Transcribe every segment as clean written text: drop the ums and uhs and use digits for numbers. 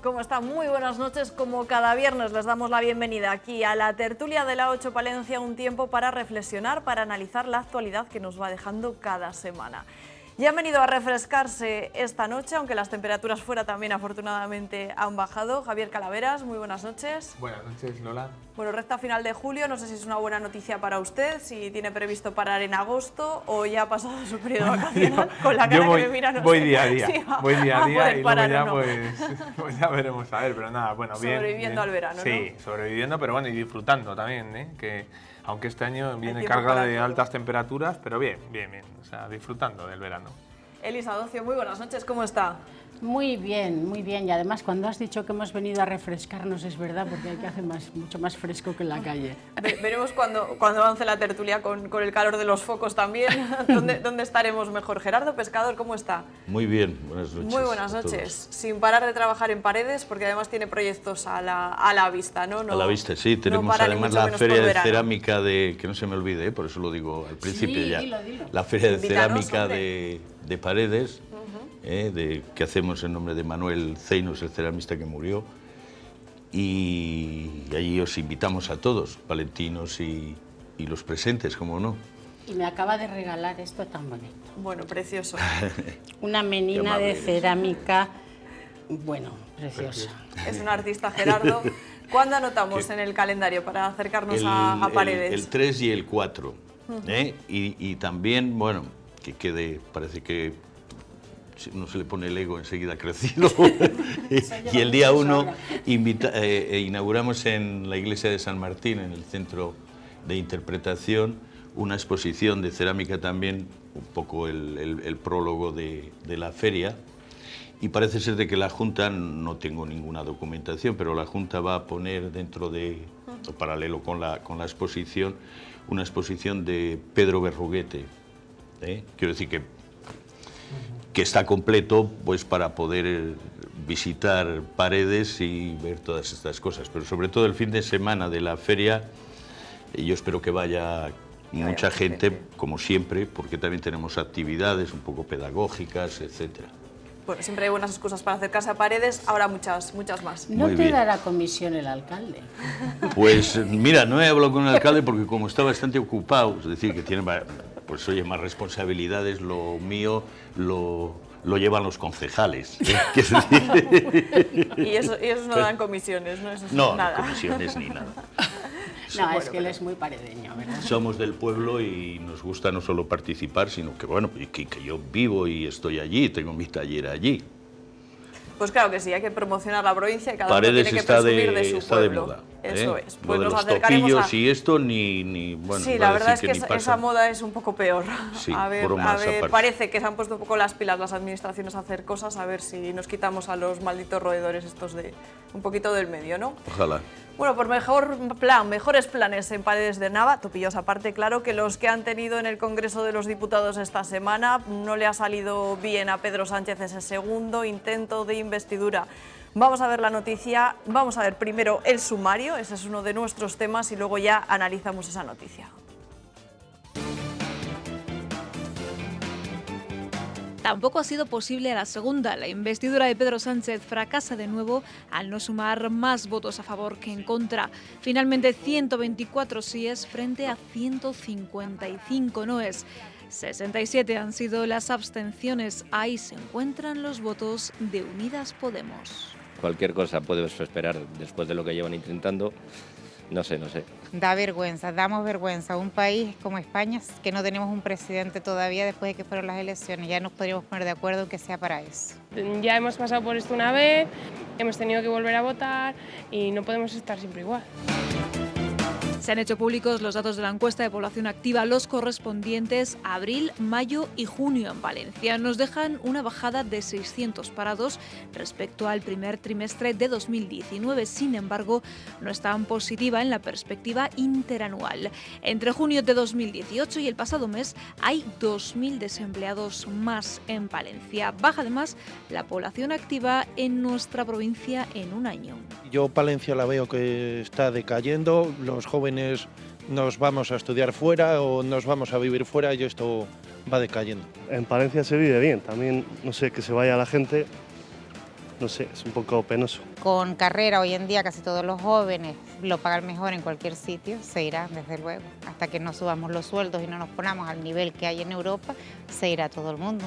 ¿Cómo están? Muy buenas noches. Como cada viernes les damos la bienvenida aquí a la tertulia de la 8 Palencia, un tiempo para reflexionar, para analizar la actualidad que nos va dejando cada semana. Ya han venido a refrescarse esta noche, aunque las temperaturas fuera también afortunadamente han bajado. Javier Calaveras, muy buenas noches. Buenas noches, Lola. Bueno, recta final de julio, no sé si es una buena noticia para usted, si tiene previsto parar en agosto o ya ha pasado su periodo vacacional, con la cara que me mira. No voy sé día a día, si voy día a día y luego ya no. pues ya veremos a ver, pero nada, bueno, bien. Sobreviviendo al verano, sí, ¿no? Sobreviviendo, pero bueno, y disfrutando también, que aunque este año viene tiempo cargado para de todo. altas temperaturas, pero bien, o sea, disfrutando del verano. Elisa Docio, muy buenas noches, ¿cómo está? Muy bien, muy bien. Y además, cuando has dicho que hemos venido a refrescarnos, es verdad, porque hay que hacer mucho más fresco que en la calle. Veremos cuando avance la tertulia con el calor de los focos también. ¿Dónde estaremos mejor? Gerardo Pescador, ¿cómo está? Muy bien, buenas noches. Muy buenas noches. Sin parar de trabajar en Paredes, porque además tiene proyectos a la vista, ¿no? A la vista, sí. Tenemos además la Feria de Cerámica que no se me olvide, por eso lo digo al principio sí, ya. Dilo. La Feria de Cerámica hombre. de Paredes, que hacemos en nombre de Manuel Zeinos, el ceramista que murió. Y allí os invitamos a todos, palentinos y los presentes, como no. Y me acaba de regalar esto tan bonito. Bueno, precioso. Una menina de cerámica, bueno, preciosa. Es un artista, Gerardo. ¿Cuándo anotamos en el calendario para acercarnos a Paredes? El 3 y el 4. Y también, bueno, que quede, parece que no se le pone el ego enseguida crecido. Y el día 1 inauguramos en la iglesia de San Martín, en el centro de interpretación, una exposición de cerámica también, un poco el prólogo de la feria. Y parece ser de que la Junta, no tengo ninguna documentación, pero la Junta va a poner dentro de, paralelo con la exposición, una exposición de Pedro Berruguete. Quiero decir que está completo pues para poder visitar Paredes y ver todas estas cosas. Pero sobre todo el fin de semana de la feria, yo espero que vaya mucha gente, como siempre, porque también tenemos actividades un poco pedagógicas, etcétera. Bueno, siempre hay buenas excusas para acercarse a Paredes, ahora muchas más. ¿No Muy te bien. dará comisión el alcalde? Pues mira, no he hablado con el alcalde porque como está bastante ocupado, es decir, que tiene pues oye, más responsabilidades, lo mío lo llevan los concejales. Y esos no dan comisiones, ¿no? Eso es No, nada. no comisiones ni nada. No, es que él es muy paredeño, ¿verdad? Somos del pueblo y nos gusta no solo participar, sino que bueno, que yo vivo y estoy allí, tengo mi taller allí. Pues claro que sí, hay que promocionar la provincia y cada Paredes uno tiene que está presumir de su está de pueblo. moda. Eso es. Lo Pues de nos los acercaremos topillos y esto bueno, sí, iba la a verdad es decir que ni esa pasa. moda es un poco peor. Sí, a ver, bromas aparte. parece que se han puesto un poco las pilas las administraciones a hacer cosas, a ver si nos quitamos a los malditos roedores estos de un poquito del medio, ¿no? Ojalá. Bueno, por mejores planes en Paredes de Nava, topillos aparte, claro, que los que han tenido en el Congreso de los Diputados esta semana. No le ha salido bien a Pedro Sánchez ese segundo intento de investidura. Vamos a ver la noticia, vamos a ver primero el sumario, ese es uno de nuestros temas, y luego ya analizamos esa noticia. Tampoco ha sido posible a la segunda. La investidura de Pedro Sánchez fracasa de nuevo al no sumar más votos a favor que en contra. Finalmente 124 síes frente a 155 noes. 67 han sido las abstenciones. Ahí se encuentran los votos de Unidas Podemos. Cualquier cosa podemos esperar después de lo que llevan intentando. No sé. Da vergüenza, damos vergüenza. Un país como España, que no tenemos un presidente todavía después de que fueron las elecciones, ya nos podríamos poner de acuerdo en que sea para eso. Ya hemos pasado por esto una vez, hemos tenido que volver a votar y no podemos estar siempre igual. Se han hecho públicos los datos de la encuesta de población activa, los correspondientes a abril, mayo y junio en Valencia. Nos dejan una bajada de 600 parados respecto al primer trimestre de 2019. Sin embargo, no es tan positiva en la perspectiva interanual. Entre junio de 2018 y el pasado mes hay 2.000 desempleados más en Valencia. Baja además la población activa en nuestra provincia en un año. Yo Palencia la veo que está decayendo, los jóvenes nos vamos a estudiar fuera o nos vamos a vivir fuera y esto va decayendo. En Palencia se vive bien, también no sé, que se vaya la gente, no sé, es un poco penoso. Con carrera hoy en día casi todos los jóvenes lo pagan mejor en cualquier sitio, se irán desde luego. Hasta que no subamos los sueldos y no nos ponamos al nivel que hay en Europa, se irá todo el mundo.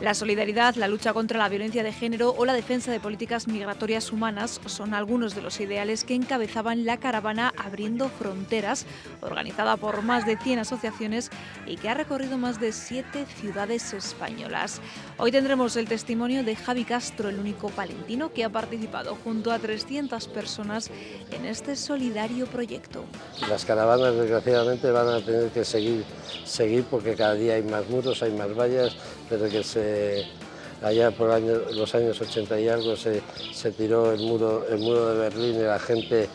La solidaridad, la lucha contra la violencia de género o la defensa de políticas migratorias humanas son algunos de los ideales que encabezaban la caravana Abriendo Fronteras, organizada por más de 100 asociaciones y que ha recorrido más de 7 ciudades españolas. Hoy tendremos el testimonio de Javi Castro, el único palentino que ha participado junto a 300 personas en este solidario proyecto. Las caravanas, desgraciadamente, van a tener que seguir porque cada día hay más muros, hay más vallas, desde que allá por los años 80 y algo se tiró el muro de Berlín y la gente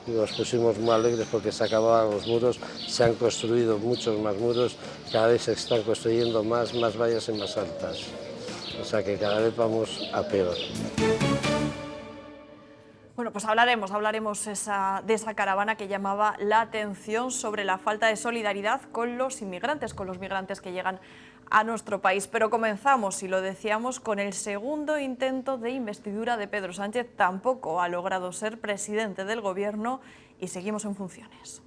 nos pusimos muy alegres porque se acababan los muros, se han construido muchos más muros, cada vez se están construyendo más vallas y más altas, o sea que cada vez vamos a peor. Bueno, pues hablaremos de esa caravana que llamaba la atención sobre la falta de solidaridad con los inmigrantes, con los migrantes que llegan a nuestro país. Pero comenzamos, y lo decíamos, con el segundo intento de investidura de Pedro Sánchez. Tampoco ha logrado ser presidente del Gobierno y seguimos en funciones.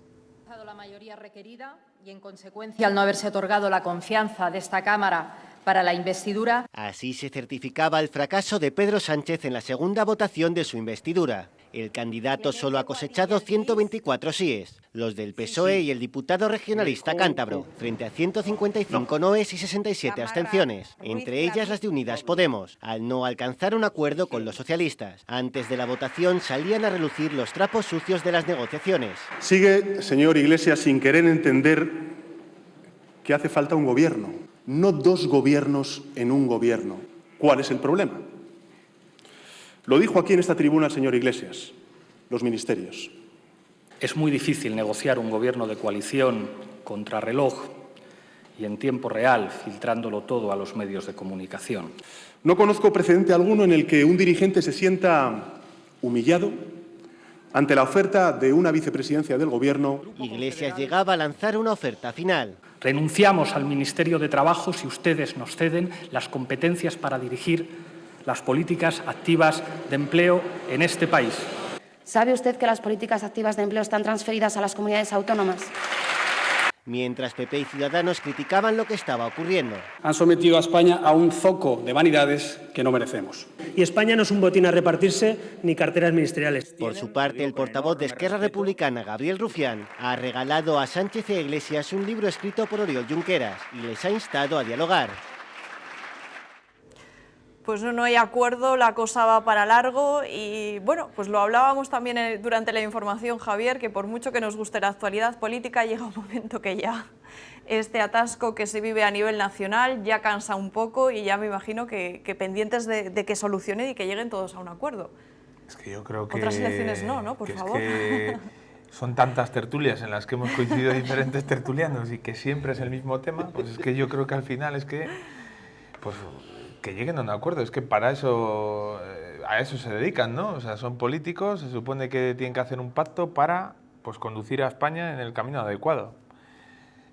La mayoría requerida y, en consecuencia, al no haberse otorgado la confianza de esta Cámara para la investidura. Así se certificaba el fracaso de Pedro Sánchez en la segunda votación de su investidura. El candidato solo ha cosechado 124 síes, los del PSOE y el diputado regionalista cántabro, frente a 155 noes y 67 abstenciones, entre ellas las de Unidas Podemos, al no alcanzar un acuerdo con los socialistas. Antes de la votación salían a relucir los trapos sucios de las negociaciones. Sigue, señor Iglesias, sin querer entender que hace falta un gobierno, no dos gobiernos en un gobierno. ¿Cuál es el problema? Lo dijo aquí en esta tribuna el señor Iglesias, los ministerios. Es muy difícil negociar un gobierno de coalición contrarreloj y en tiempo real, filtrándolo todo a los medios de comunicación. No conozco precedente alguno en el que un dirigente se sienta humillado ante la oferta de una vicepresidencia del Gobierno. Iglesias llegaba a lanzar una oferta final. Renunciamos al Ministerio de Trabajo si ustedes nos ceden las competencias para dirigir las políticas activas de empleo en este país. ¿Sabe usted que las políticas activas de empleo están transferidas a las comunidades autónomas? Mientras PP y Ciudadanos criticaban lo que estaba ocurriendo. Han sometido a España a un zoco de vanidades que no merecemos. Y España no es un botín a repartirse ni carteras ministeriales. Por su parte, el portavoz de Esquerra Republicana, Gabriel Rufián, ha regalado a Sánchez y a Iglesias un libro escrito por Oriol Junqueras y les ha instado a dialogar. Pues no hay acuerdo, la cosa va para largo y bueno, pues lo hablábamos también durante la información, Javier, que por mucho que nos guste la actualidad política, llega un momento que ya este atasco que se vive a nivel nacional ya cansa un poco y ya me imagino que pendientes de que solucione y que lleguen todos a un acuerdo. Es que yo creo que... Otras elecciones no, por favor. Es que son tantas tertulias en las que hemos coincidido diferentes tertulianos y que siempre es el mismo tema, pues es que yo creo que al final es que... pues que lleguen a un acuerdo, es que para eso, a eso se dedican, ¿no? O sea, son políticos, se supone que tienen que hacer un pacto para, pues, conducir a España en el camino adecuado.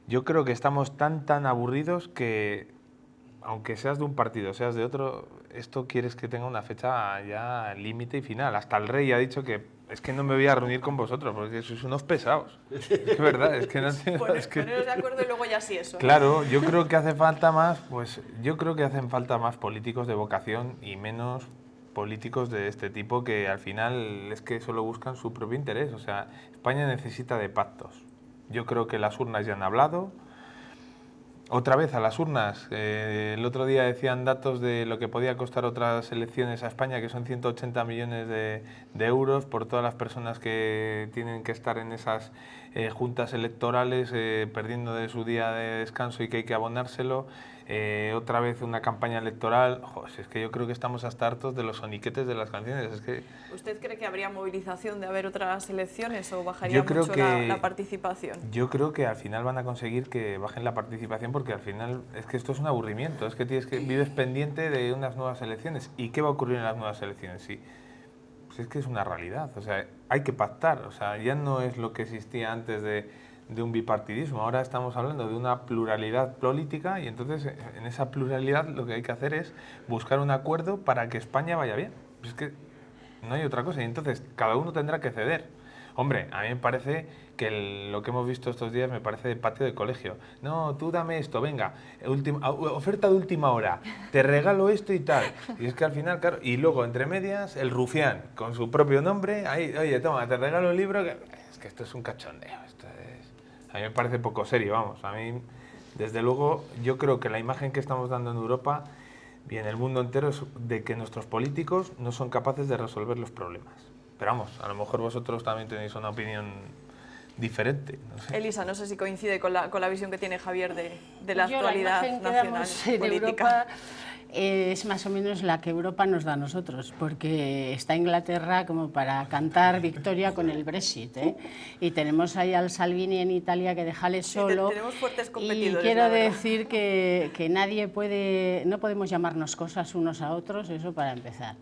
Yo creo que estamos tan aburridos que, aunque seas de un partido, seas de otro, esto quieres que tenga una fecha ya límite y final. Hasta el rey ha dicho que es que no me voy a reunir con vosotros porque sois unos pesados. Es verdad, es que no tengo... Poneros de acuerdo y luego ya sí eso. Claro, yo creo que hace falta más, hacen falta más políticos de vocación y menos políticos de este tipo que al final es que solo buscan su propio interés. O sea, España necesita de pactos. Yo creo que las urnas ya han hablado. Otra vez a las urnas. El otro día decían datos de lo que podía costar otras elecciones a España, que son 180 millones de euros por todas las personas que tienen que estar en esas juntas electorales, perdiendo de su día de descanso y que hay que abonárselo. Otra vez una campaña electoral. Joder, es que yo creo que estamos hasta hartos de los soniquetes de las canciones. Es que... ¿Usted cree que habría movilización de haber otras elecciones o bajaría mucho la participación? Yo creo que al final van a conseguir que bajen la participación porque al final es que esto es un aburrimiento. Es que vives pendiente de unas nuevas elecciones. ¿Y qué va a ocurrir en las nuevas elecciones? Sí, pues es que es una realidad. O sea, hay que pactar. O sea, ya no es lo que existía antes de de un bipartidismo, ahora estamos hablando de una pluralidad política y entonces en esa pluralidad lo que hay que hacer es buscar un acuerdo para que España vaya bien. Es que no hay otra cosa y entonces cada uno tendrá que ceder. Hombre, a mí me parece que lo que hemos visto estos días me parece de patio de colegio. No, tú dame esto, venga, oferta de última hora, te regalo esto y tal. Y es que al final, claro, y luego entre medias el rufián con su propio nombre, ahí, oye, toma, te regalo el libro. Es que esto es un cachondeo, a mí me parece poco serio, vamos. A mí, desde luego, yo creo que la imagen que estamos dando en Europa y en el mundo entero es de que nuestros políticos no son capaces de resolver los problemas. Pero vamos, a lo mejor vosotros también tenéis una opinión diferente. No sé. Elisa, no sé si coincide con la visión que tiene Javier de la Yo, actualidad la imagen que nacional damos en política. Europa es más o menos la que Europa nos da a nosotros, porque está Inglaterra como para cantar victoria con el Brexit, ¿eh? Y tenemos ahí al Salvini en Italia que déjale solo. Tenemos fuertes Y competidores, quiero la verdad. decir que nadie puede, no podemos llamarnos cosas unos a otros, eso para empezar.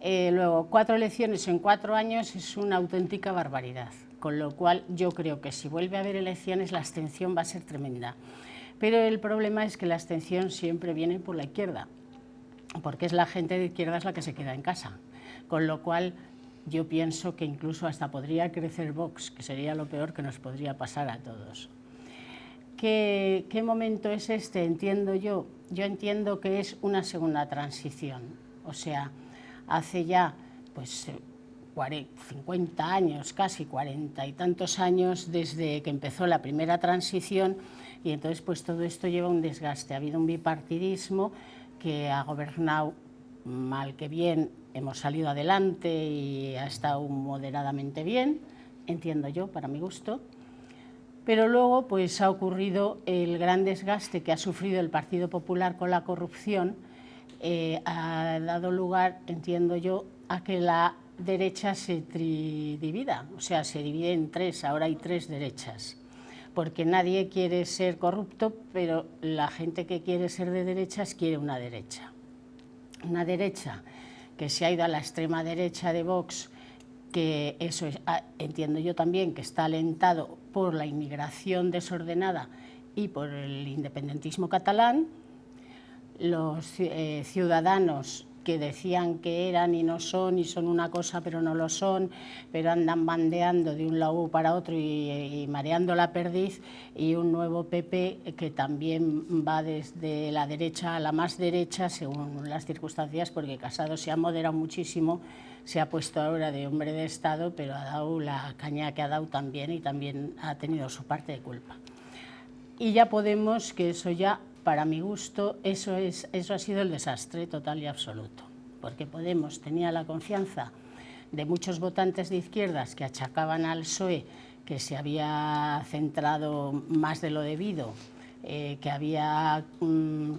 Luego, 4 elecciones en 4 años es una auténtica barbaridad, con lo cual yo creo que si vuelve a haber elecciones la abstención va a ser tremenda. Pero el problema es que la abstención siempre viene por la izquierda, porque es la gente de izquierda la que se queda en casa, con lo cual yo pienso que incluso hasta podría crecer Vox, que sería lo peor que nos podría pasar a todos. ¿Qué momento es este? Entiendo yo entiendo que es una segunda transición, o sea, hace ya pues 50 años, casi 40 y tantos años desde que empezó la primera transición y entonces pues todo esto lleva un desgaste. Ha habido un bipartidismo que ha gobernado mal que bien, hemos salido adelante y ha estado moderadamente bien, entiendo yo, para mi gusto. Pero luego pues ha ocurrido el gran desgaste que ha sufrido el Partido Popular con la corrupción, ha dado lugar, entiendo yo, a que la derecha se divida, o sea, se divide en 3, ahora hay 3 derechas, porque nadie quiere ser corrupto, pero la gente que quiere ser de derechas quiere una derecha que se ha ido a la extrema derecha de Vox, que eso es, entiendo yo también que está alentado por la inmigración desordenada y por el independentismo catalán. Los ciudadanos que decían que eran y no son, y son una cosa pero no lo son, pero andan bandeando de un lado para otro y mareando la perdiz, y un nuevo PP que también va desde la derecha a la más derecha según las circunstancias, porque Casado se ha moderado muchísimo, se ha puesto ahora de hombre de Estado, pero ha dado la caña que ha dado también y también ha tenido su parte de culpa. Y ya Podemos, que eso ya, para mi gusto, eso ha sido el desastre total y absoluto, porque Podemos tenía la confianza de muchos votantes de izquierdas que achacaban al PSOE que se había centrado más de lo debido, que había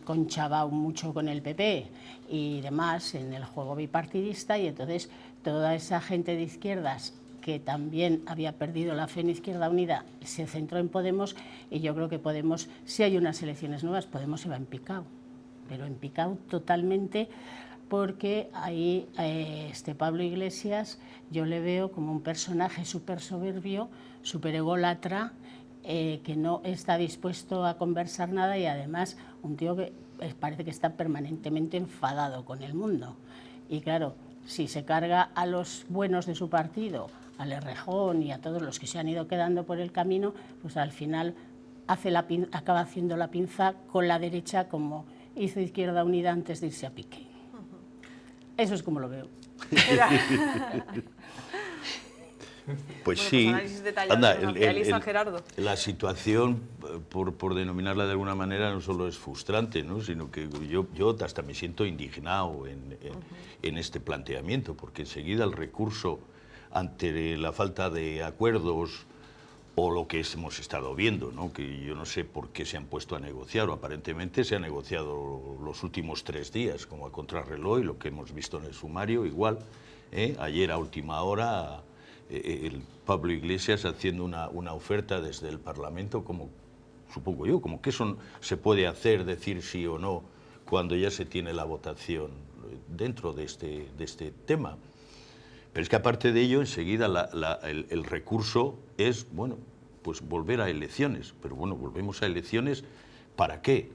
conchavado mucho con el PP y demás en el juego bipartidista, y entonces toda esa gente de izquierdas que también había perdido la fe en Izquierda Unida, se centró en Podemos, y yo creo que Podemos, si hay unas elecciones nuevas, Podemos se va en picado, pero en picado totalmente, porque ahí Pablo Iglesias yo le veo como un personaje súper soberbio, súper ególatra, que no está dispuesto a conversar nada, y además un tío que parece que está permanentemente enfadado con el mundo. Y claro, si se carga a los buenos de su partido, al Errejón y a todos los que se han ido quedando por el camino, pues al final acaba haciendo la pinza con la derecha, como hizo Izquierda Unida antes de irse a pique. Eso es como lo veo. Pues bueno, sí, análisis detallados, anda, Elisa, Gerardo. la situación, por denominarla de alguna manera, no solo es frustrante, ¿no? Sino que yo hasta me siento indignado en este planteamiento, porque enseguida el recurso ante la falta de acuerdos o lo que hemos estado viendo, ¿no? Que yo no sé por qué se han puesto a negociar, o aparentemente se ha negociado los últimos 3 días, como a contrarreloj, y lo que hemos visto en el sumario igual, ayer a última hora el Pablo Iglesias haciendo una oferta desde el Parlamento, como supongo yo, como que eso se puede hacer, decir sí o no, cuando ya se tiene la votación dentro de este tema. Pero es que aparte de ello, enseguida el recurso es, bueno, pues volver a elecciones. Pero bueno, volvemos a elecciones, ¿para qué?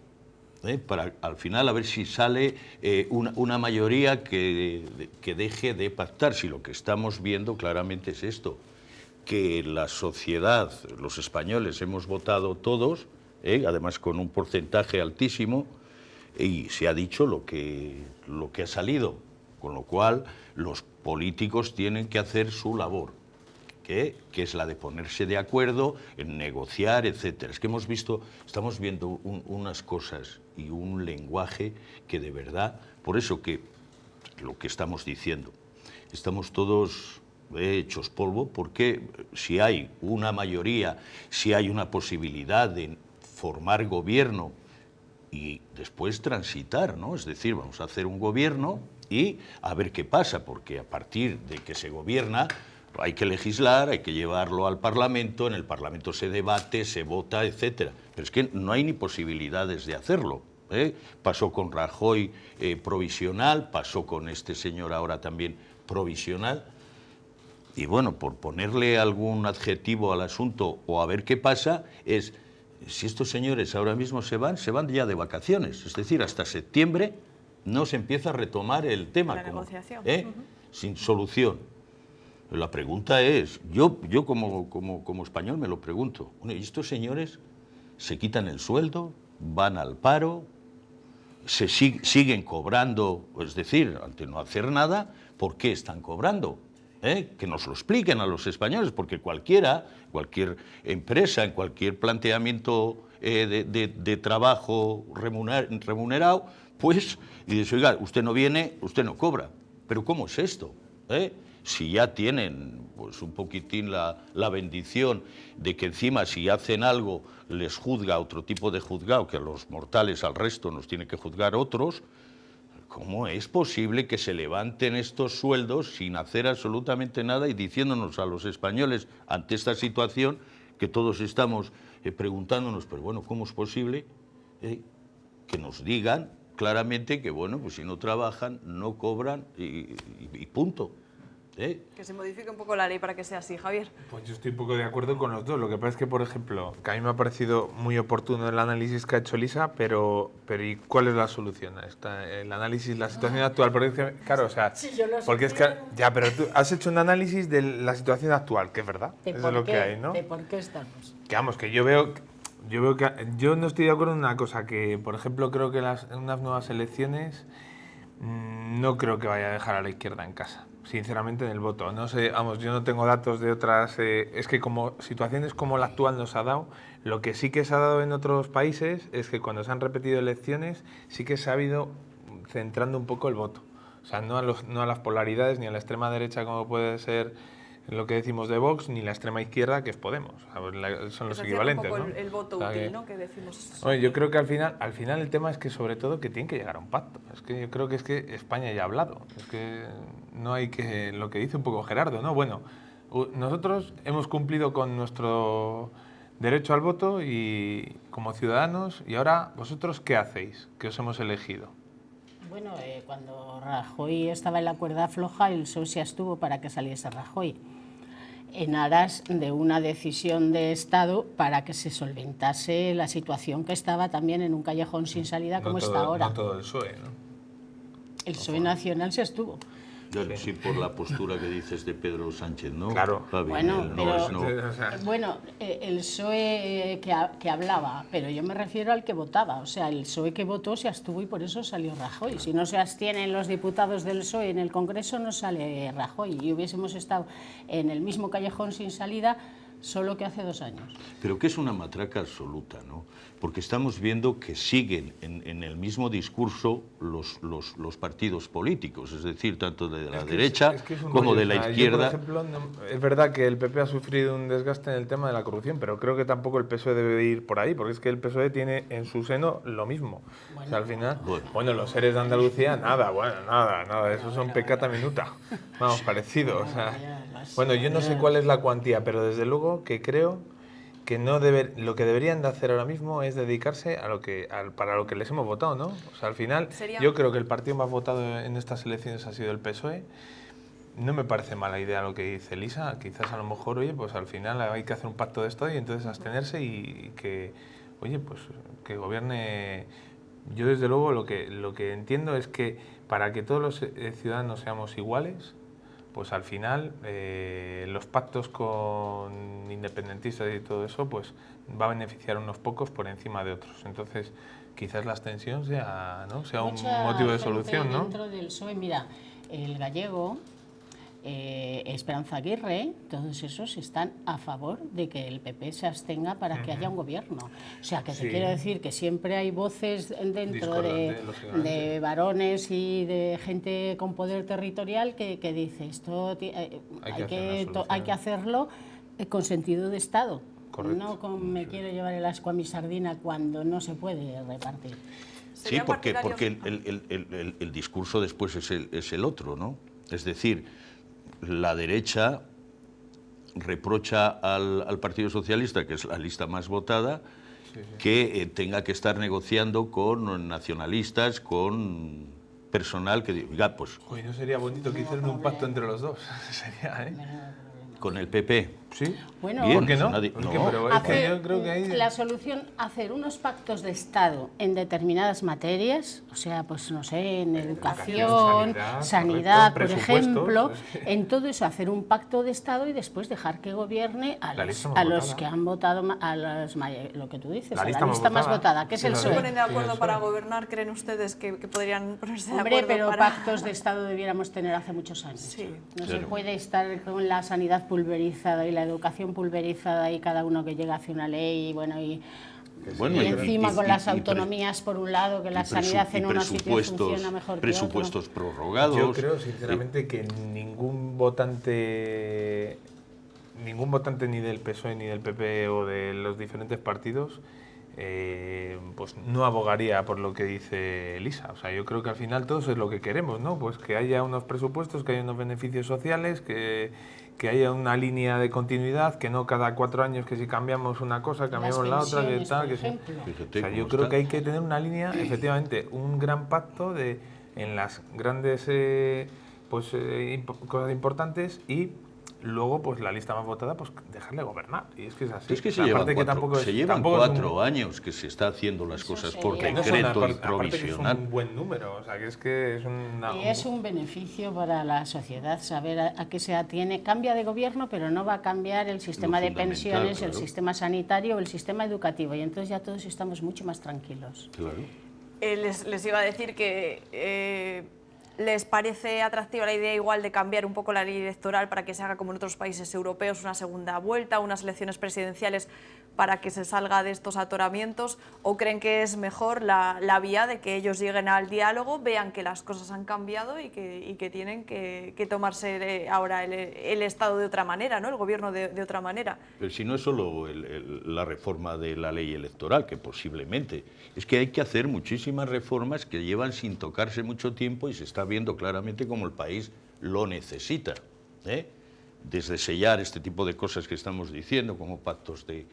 Para al final a ver si sale una mayoría que deje de pactar. Si lo que estamos viendo claramente es esto, que la sociedad, los españoles hemos votado todos, además con un porcentaje altísimo, y se ha dicho lo que ha salido, con lo cual los políticos tienen que hacer su labor, que es la de ponerse de acuerdo, en negociar, etcétera. Es que estamos viendo unas cosas y un lenguaje que de verdad, por eso que lo que estamos diciendo, estamos todos hechos polvo, porque si hay una mayoría, si hay una posibilidad de formar gobierno y después transitar, ¿no? Es decir, vamos a hacer un gobierno y a ver qué pasa, porque a partir de que se gobierna hay que legislar, hay que llevarlo al Parlamento, en el Parlamento se debate, se vota, etcétera. Pero es que no hay ni posibilidades de hacerlo. Pasó con Rajoy provisional, pasó con este señor ahora también provisional. Y bueno, por ponerle algún adjetivo al asunto o a ver qué pasa, es si estos señores ahora mismo se van ya de vacaciones. Es decir, hasta septiembre no se empieza a retomar el tema. La negociación. Sin solución. La pregunta es, yo como español me lo pregunto, ¿y estos señores se quitan el sueldo, van al paro, siguen cobrando, es decir, ante no hacer nada, ¿por qué están cobrando? Que nos lo expliquen a los españoles, porque cualquier empresa, en cualquier planteamiento de trabajo remunerado, pues, y dice, oiga, usted no viene, usted no cobra. Pero ¿cómo es esto? Si ya tienen pues un poquitín la bendición de que encima si hacen algo les juzga otro tipo de juzgado, que a los mortales, al resto, nos tiene que juzgar otros, ¿cómo es posible que se levanten estos sueldos sin hacer absolutamente nada y diciéndonos a los españoles ante esta situación que todos estamos preguntándonos, pero bueno, ¿cómo es posible que nos digan claramente que bueno, pues si no trabajan, no cobran y punto? Que se modifique un poco la ley para que sea así, Javier. Pues yo estoy un poco de acuerdo con los dos. Lo que pasa es que, por ejemplo, que a mí me ha parecido muy oportuno el análisis que ha hecho Lisa, pero ¿y cuál es la solución a esta? El análisis, la situación actual, porque claro, o sea, sí, yo lo porque es que ya, pero tú has hecho un análisis de la situación actual, que es verdad, eso es lo que hay, ¿no? ¿De por qué estamos? Que vamos, que yo veo que yo no estoy de acuerdo en una cosa, que por ejemplo creo que en unas nuevas elecciones no creo que vaya a dejar a la izquierda en casa. Sinceramente, en el voto. No sé, vamos, yo no tengo datos de otras... es que como situaciones como la actual nos ha dado, lo que sí que se ha dado en otros países es que cuando se han repetido elecciones sí que se ha ido centrando un poco el voto. O sea, no a las polaridades, ni a la extrema derecha como puede ser lo que decimos de Vox, ni la extrema izquierda que es Podemos. O sea, son los equivalentes, un poco ¿no? el voto útil, ¿no? Que decimos. Oye, yo creo que al final el tema es que sobre todo que tienen que llegar a un pacto. Es que yo creo que España ya ha hablado. Es que no hay que... Lo que dice un poco Gerardo, ¿no? Bueno, nosotros hemos cumplido con nuestro derecho al voto y como ciudadanos, y ahora vosotros ¿qué hacéis? Que os hemos elegido. Bueno, cuando Rajoy estaba en la cuerda floja, el PSOE se abstuvo para que saliese Rajoy, en aras de una decisión de Estado para que se solventase la situación que estaba también en un callejón sin salida como está ahora. No todo el PSOE, ¿no? El PSOE nacional se abstuvo. Claro, sí, por la postura que dices de Pedro Sánchez, ¿no? Claro. Bueno, bueno, el PSOE que hablaba, pero yo me refiero al que votaba. O sea, el PSOE que votó se abstuvo y por eso salió Rajoy. Si no se abstienen los diputados del PSOE en el Congreso, no sale Rajoy. Y hubiésemos estado en el mismo callejón sin salida, solo que hace 2 años. Pero que es una matraca absoluta, ¿no? Porque estamos viendo que siguen en el mismo discurso los partidos políticos, es decir, tanto de la derecha como de la izquierda. Yo, por ejemplo, es verdad que el PP ha sufrido un desgaste en el tema de la corrupción, pero creo que tampoco el PSOE debe ir por ahí, porque es que el PSOE tiene en su seno lo mismo. Bueno, o sea, al final, bueno, los seres de Andalucía, nada, esos son pecata minuta, vamos, parecido. O sea, bueno, yo no sé cuál es la cuantía, pero desde luego que creo que lo que deberían de hacer ahora mismo es dedicarse a para lo que les hemos votado, ¿no? O sea, al final, yo creo que el partido más votado en estas elecciones ha sido el PSOE No me parece mala idea lo que dice Elisa, quizás a lo mejor, oye, pues al final hay que hacer un pacto de Estado y entonces abstenerse y que, oye, pues que gobierne. Yo desde luego lo que entiendo es que para que todos los ciudadanos seamos iguales, pues al final los pactos con independentistas y todo eso, pues va a beneficiar a unos pocos por encima de otros. Entonces, quizás la abstención sea, ¿no? sea un motivo de solución, ¿no? Dentro del PSOE, mira, el gallego, Esperanza Aguirre, todos esos están a favor de que el PP se abstenga para que haya un gobierno. O sea, que te quiero decir que siempre hay voces dentro de varones y de gente con poder territorial que dice esto hay que hacerlo con sentido de Estado. Correcto. No con me quiero llevar el asco a mi sardina cuando no se puede repartir. Sí, porque el discurso después es el otro, ¿no? Es decir, la derecha reprocha al Partido Socialista, que es la lista más votada, que tenga que estar negociando con nacionalistas, con personal que diga, pues... Uy, ¿no sería bonito que hicieran un pacto entre los dos? Sería, ¿eh? Con el PP. Sí. Bueno, ¿por qué no? Pero es que yo creo que hay... La solución, hacer unos pactos de Estado en determinadas materias, o sea, pues no sé, en educación, sanidad, por ejemplo, en todo eso hacer un pacto de Estado y después dejar que gobierne a los que han votado, lo que tú dices, a la lista más votada, que es el PSOE. ¿Se ponen de acuerdo para gobernar? ¿Creen ustedes que podrían ponerse de acuerdo? Hombre, pero pactos de Estado debiéramos tener hace muchos años. Sí. No se puede estar con la sanidad pulverizada y la educación pulverizada y cada uno que llega hacia una ley y encima con las autonomías por un lado, que la sanidad en unos sitios funciona mejor que presupuestos prorrogados. Yo creo sinceramente que ningún votante ni del PSOE ni del PP o de los diferentes partidos pues no abogaría por lo que dice Elisa. O sea, yo creo que al final todos es lo que queremos, ¿no? Pues que haya unos presupuestos, que haya unos beneficios sociales, que haya una línea de continuidad, que no cada 4 años que si cambiamos una cosa, cambiamos la otra, que tal, que sí. O sea, yo creo que hay que tener una línea, efectivamente, un gran pacto en las grandes cosas importantes y luego, pues la lista más votada, pues dejarle gobernar. Y es que es así. Es que se llevan 4 años que se está haciendo las cosas por decreto y provisional. Es un buen número, o sea, que es Y es un beneficio para la sociedad saber a qué se atiene. Cambia de gobierno, pero no va a cambiar el sistema de pensiones, el sistema sanitario o el sistema educativo. Y entonces ya todos estamos mucho más tranquilos. Claro. Les iba a decir que... ¿Les parece atractiva la idea igual de cambiar un poco la ley electoral para que se haga como en otros países europeos, una segunda vuelta, unas elecciones presidenciales para que se salga de estos atoramientos? ¿O creen que es mejor la vía de que ellos lleguen al diálogo, vean que las cosas han cambiado y que tienen que tomarse ahora el Estado de otra manera, ¿no? El gobierno de otra manera? Pero si no es solo la reforma de la ley electoral, que posiblemente, es que hay que hacer muchísimas reformas que llevan sin tocarse mucho tiempo y se está viendo claramente cómo el país lo necesita, ¿eh? Desde sellar este tipo de cosas que estamos diciendo, como pactos de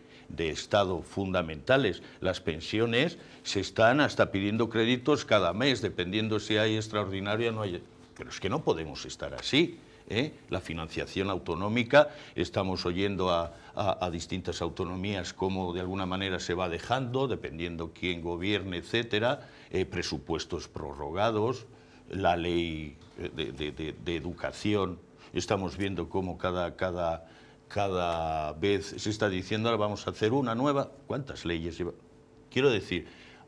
Estado fundamentales. Las pensiones se están hasta pidiendo créditos cada mes, dependiendo si hay extraordinaria o no hay. Pero es que no podemos estar así, ¿eh? La financiación autonómica, estamos oyendo a distintas autonomías cómo de alguna manera se va dejando, dependiendo quién gobierne, etcétera, presupuestos prorrogados, la ley de educación. Estamos viendo cómo cada vez se está diciendo, ahora vamos a hacer una nueva. ¿Cuántas leyes lleva? Quiero decir,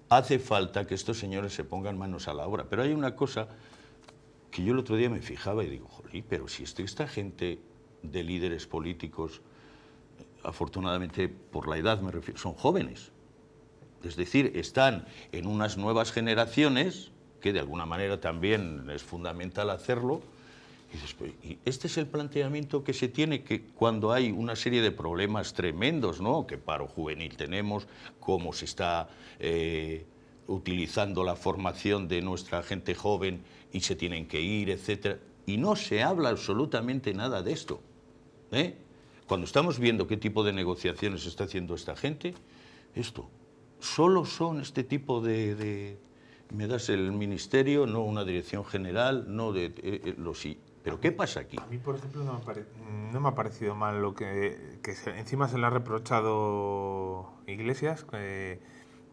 hace falta que estos señores se pongan manos a la obra. Pero hay una cosa que yo el otro día me fijaba y digo, jolí, pero si esta gente de líderes políticos, afortunadamente por la edad me refiero, son jóvenes. Es decir, están en unas nuevas generaciones, que de alguna manera también es fundamental hacerlo. Y este es el planteamiento que se tiene, que cuando hay una serie de problemas tremendos, ¿no? Que paro juvenil tenemos, cómo se está utilizando la formación de nuestra gente joven y se tienen que ir, etcétera. Y no se habla absolutamente nada de esto, ¿eh? Cuando estamos viendo qué tipo de negociaciones está haciendo esta gente, solo son este tipo de Me das el ministerio, no una dirección general, no de los... ¿Pero qué pasa aquí? A mí, por ejemplo, no me ha parecido mal lo que encima se le ha reprochado Iglesias, que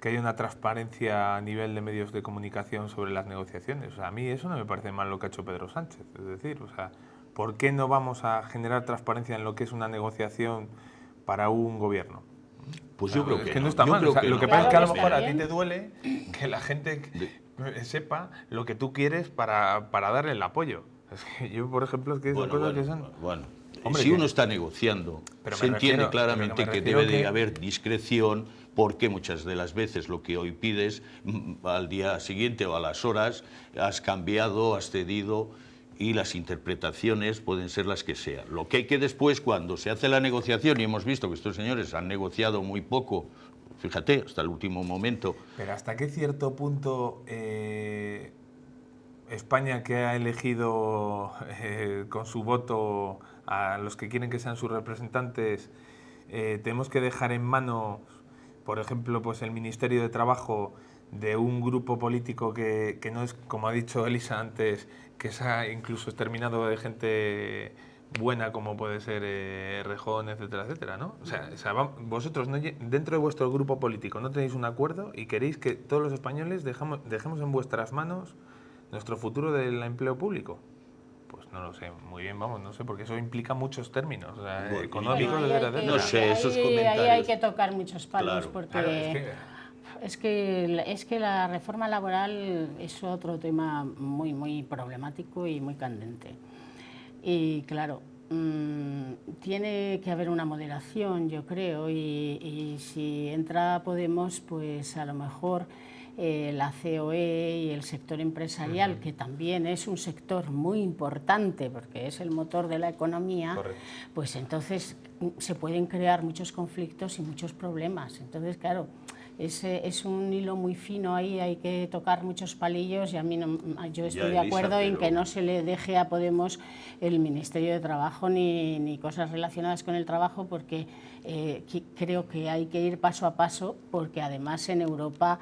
haya una transparencia a nivel de medios de comunicación sobre las negociaciones. O sea, a mí eso no me parece mal lo que ha hecho Pedro Sánchez. Es decir, o sea, ¿por qué no vamos a generar transparencia en lo que es una negociación para un gobierno? Pues yo creo que no está mal. O sea, lo que pasa es que a lo mejor a ti te duele que la gente sepa lo que tú quieres para darle el apoyo. Es que yo, por ejemplo, es que son cosas que son... Bueno, Hombre, si uno está negociando, se entiende claramente que debe de haber discreción, porque muchas de las veces lo que hoy pides, al día siguiente o a las horas, has cambiado, has cedido, y las interpretaciones pueden ser las que sean. Lo que hay que después, cuando se hace la negociación, y hemos visto que estos señores han negociado muy poco, fíjate, hasta el último momento... Pero ¿hasta qué cierto punto... España, que ha elegido con su voto a los que quieren que sean sus representantes, tenemos que dejar en manos, por ejemplo, pues el Ministerio de Trabajo de un grupo político que no es, como ha dicho Elisa antes, que se ha incluso exterminado de gente buena como puede ser Rejón, etcétera, etcétera, ¿no? O sea, vosotros dentro de vuestro grupo político no tenéis un acuerdo y queréis que todos los españoles dejemos en vuestras manos nuestro futuro del empleo público. Pues no lo sé, muy bien, vamos, no sé, porque eso implica muchos términos, o sea, económicos, etcétera. No sé, esos comentarios. Ahí hay que tocar muchos palos, Claro. porque Claro, es que la reforma laboral es otro tema muy, muy problemático y muy candente. Y claro, tiene que haber una moderación, yo creo, y si entra Podemos, pues a lo mejor la COE y el sector empresarial, que también es un sector muy importante porque es el motor de la economía, pues entonces se pueden crear muchos conflictos y muchos problemas. Entonces, claro, es un hilo muy fino ahí, hay que tocar muchos palillos y a mí yo estoy de acuerdo en que no se le deje a Podemos el Ministerio de Trabajo ni cosas relacionadas con el trabajo, porque creo que hay que ir paso a paso, porque además en Europa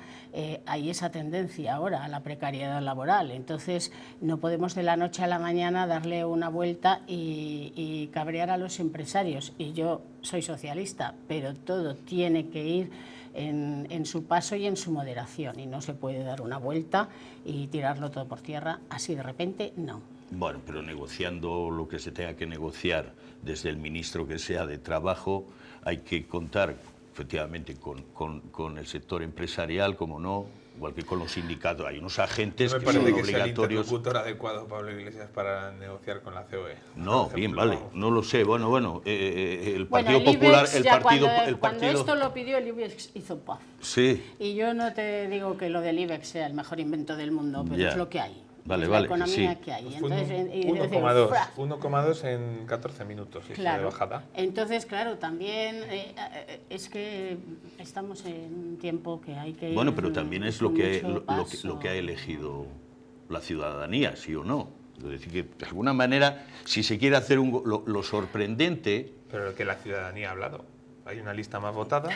hay esa tendencia ahora a la precariedad laboral. Entonces no podemos de la noche a la mañana darle una vuelta y cabrear a los empresarios. Y yo soy socialista, pero todo tiene que ir en su paso y en su moderación, y no se puede dar una vuelta y tirarlo todo por tierra así de repente, no. Bueno, pero negociando lo que se tenga que negociar desde el ministro que sea de Trabajo, hay que contar efectivamente con el sector empresarial, como no, igual que con los sindicatos. Hay unos agentes que son obligatorios. ¿No me parece que sea el interlocutor adecuado, Pablo Iglesias, para negociar con la COE? No, bien, vale, no lo sé. Bueno, el Partido Popular... Cuando esto lo pidió, el IBEX hizo paz. Sí. Y yo no te digo que lo del IBEX sea el mejor invento del mundo, pero es lo que hay. Vale, es vale, la economía sí. que hay. Pues 1,2 en 14 minutos claro. De bajada. Entonces, claro, también es que estamos en un tiempo que hay que ir... Bueno, pero también es lo que ha elegido la ciudadanía, ¿sí o no? Es decir, que de alguna manera, si se quiere hacer lo sorprendente... Pero que la ciudadanía ha hablado. Hay una lista más votada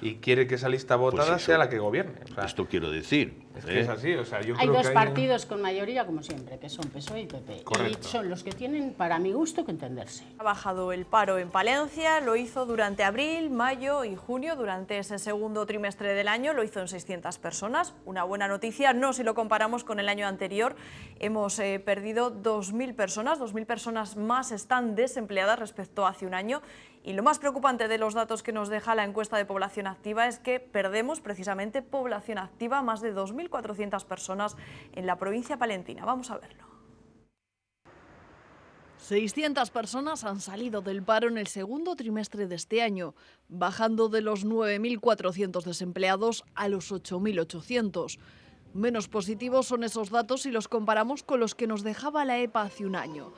y quiere que esa lista votada pues sea la que gobierne. O sea, esto quiero decir. Es que es así, o sea, yo hay creo dos que partidos con mayoría, como siempre, que son PSOE y PP. Correcto. Y son los que tienen, para mi gusto, que entenderse. Ha bajado el paro en Palencia, lo hizo durante abril, mayo y junio, durante ese segundo trimestre del año, lo hizo en 600 personas. Una buena noticia, no si lo comparamos con el año anterior. Hemos perdido 2.000 personas más están desempleadas respecto a hace un año. Y lo más preocupante de los datos que nos deja la encuesta de población activa es que perdemos precisamente población activa, más de 2.400 personas en la provincia palentina. Vamos a verlo. 600 personas han salido del paro en el segundo trimestre de este año, bajando de los 9.400 desempleados a los 8.800. Menos positivos son esos datos si los comparamos con los que nos dejaba la EPA hace un año.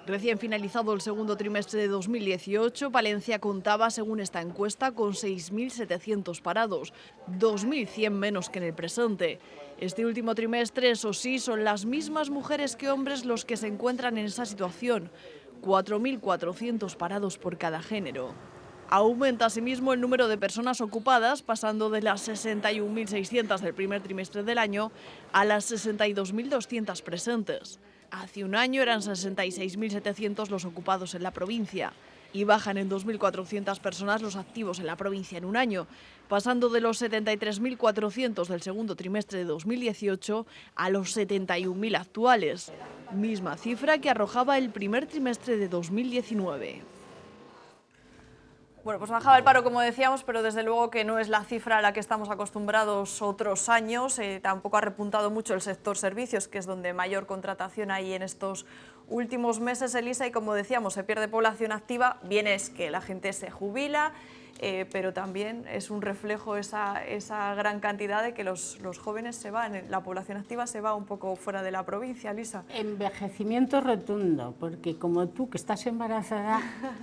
Recién finalizado el segundo trimestre de 2018, Palencia contaba, según esta encuesta, con 6.700 parados, 2.100 menos que en el presente. Este último trimestre, eso sí, son las mismas mujeres que hombres los que se encuentran en esa situación, 4.400 parados por cada género. Aumenta asimismo el número de personas ocupadas, pasando de las 61.600 del primer trimestre del año a las 62.200 presentes. Hace un año eran 66.700 los ocupados en la provincia y bajan en 2.400 personas los activos en la provincia en un año, pasando de los 73.400 del segundo trimestre de 2018 a los 71.000 actuales, misma cifra que arrojaba el primer trimestre de 2019. Bueno, pues bajaba el paro, como decíamos, pero desde luego que no es la cifra a la que estamos acostumbrados otros años. Tampoco ha repuntado mucho el sector servicios, que es donde mayor contratación hay en estos últimos meses, Elisa, y como decíamos, se pierde población activa. Bien es que la gente se jubila, pero también es un reflejo esa gran cantidad de que los jóvenes se van, la población activa se va un poco fuera de la provincia, Elisa. Envejecimiento rotundo, porque como tú que estás embarazada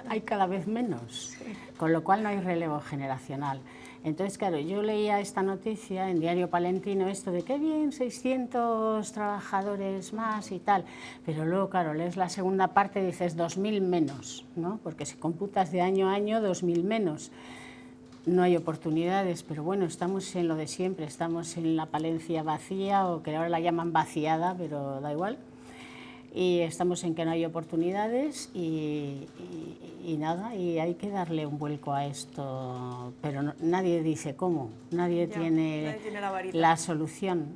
hay cada vez menos, con lo cual no hay relevo generacional. Entonces, claro, yo leía esta noticia en Diario Palentino, esto de qué bien, 600 trabajadores más y tal, pero luego, claro, lees la segunda parte y dices 2.000 menos, ¿no? Porque si computas de año a año, 2.000 menos. No hay oportunidades, pero bueno, estamos en lo de siempre, estamos en la Palencia vacía, o que ahora la llaman vaciada, pero da igual. Y estamos en que no hay oportunidades y nada, y hay que darle un vuelco a esto, pero no, nadie dice cómo, nadie tiene la solución.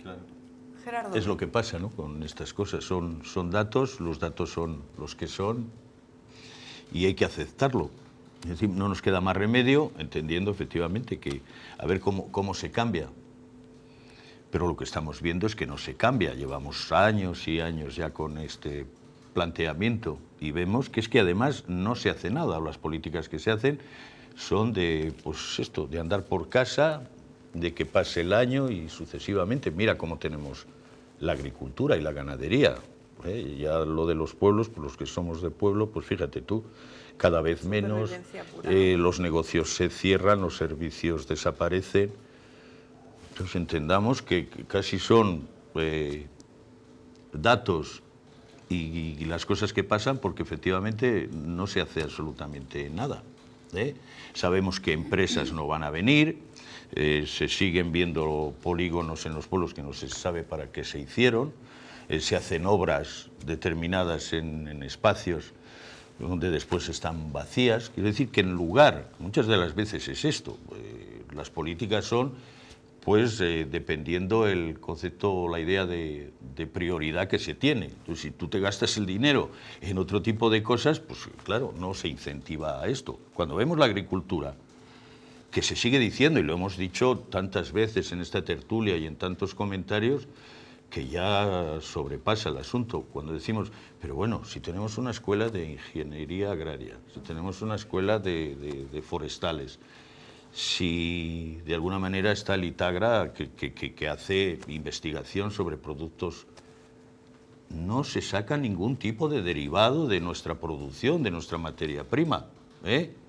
Claro. Gerardo. Es lo que pasa, ¿no?, con estas cosas, son datos, los datos son los que son y hay que aceptarlo. Es decir, no nos queda más remedio, entendiendo efectivamente que a ver cómo se cambia. Pero lo que estamos viendo es que no se cambia. Llevamos años y años ya con este planteamiento y vemos que es que además no se hace nada. Las políticas que se hacen son de, pues esto, de andar por casa, de que pase el año y sucesivamente. Mira cómo tenemos la agricultura y la ganadería. Ya lo de los pueblos, pues los que somos de pueblo, pues fíjate tú, cada vez menos, los negocios se cierran, los servicios desaparecen. Entonces entendamos que casi son datos y las cosas que pasan porque efectivamente no se hace absolutamente nada. Sabemos que empresas no van a venir, se siguen viendo polígonos en los pueblos que no se sabe para qué se hicieron, se hacen obras determinadas en espacios donde después están vacías. Quiero decir que en lugar, muchas de las veces es esto, las políticas son pues dependiendo el concepto o la idea de prioridad que se tiene. Entonces, si tú te gastas el dinero en otro tipo de cosas, pues claro, no se incentiva a esto. Cuando vemos la agricultura, que se sigue diciendo, y lo hemos dicho tantas veces en esta tertulia y en tantos comentarios, que ya sobrepasa el asunto. Cuando decimos, pero bueno, si tenemos una escuela de ingeniería agraria, si tenemos una escuela de forestales, si de alguna manera está el ITAGRA que hace investigación sobre productos, no se saca ningún tipo de derivado de nuestra producción, de nuestra materia prima.